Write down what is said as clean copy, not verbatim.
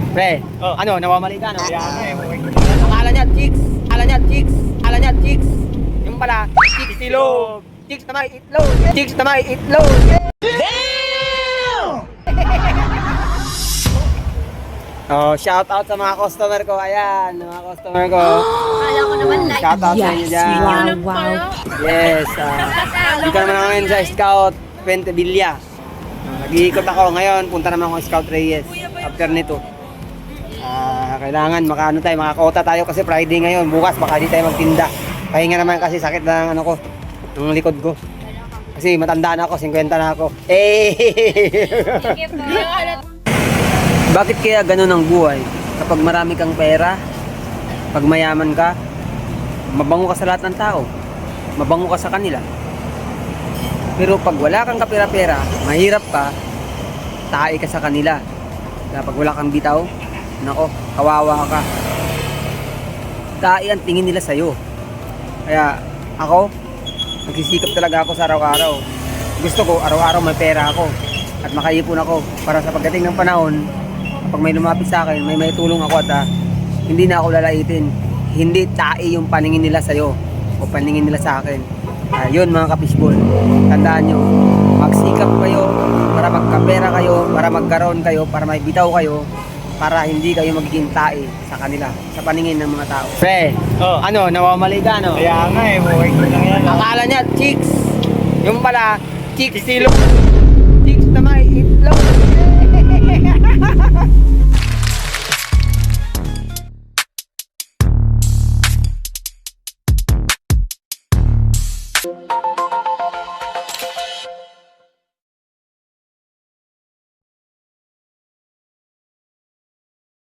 Pre, Oh. ano, nawamali ka, no? Kaya nga eh, Akala niya, chicks. Akala niya, chicks. Yung pala, chicks silog. Chicks na may itlog. Chicks na may itlog. Oh, shout out sa mga customer ko. Ayan, mga customer ko. Kala ko naman like. Shout out sa inyo dyan. Wow. Yes. Dito naman ako ngayon sa Scout Puente Villa. Nag-iikot ako ngayon. Punta naman ako sa Scout Reyes. After nito. Kailangan makakota tayo kasi Friday ngayon. Bukas baka di tayo magtinda. Pahinga naman kasi sakit ng ano ko, ng likod ko. Kasi matanda na ako, 50 na ako. Sige po. Bakit kaya ganun ang buhay? Kapag marami kang pera, pag mayaman ka, mabango ka sa lahat ng tao. Mabango ka sa kanila. Pero pag wala kang kapera-pera, mahirap ka, tae ka sa kanila. Kaya pag wala kang bitaw, nako, kawawa ka. Tae ang tingin nila sa'yo. Kaya ako, nagsisikap talaga ako sa araw-araw. Gusto ko, araw-araw may pera ako. At makaipon ako para sa pagdating ng panahon, kapag may lumapit sa akin, may tulong ako at hindi na ako lalaitin. Hindi tae yung paningin nila sa'yo o paningin nila sa akin. Yun mga kapisbol, tandaan nyo, magsikap kayo para magkapera kayo, para magkaroon kayo, para may bitaw kayo, para hindi kayo magiging tae sa kanila, sa paningin ng mga tao. Pre, Oh. ano, nawamali ka, no? Kaya nga eh, buhay ko lang yan. Akala niya, chicks. Yung pala, chicks silog.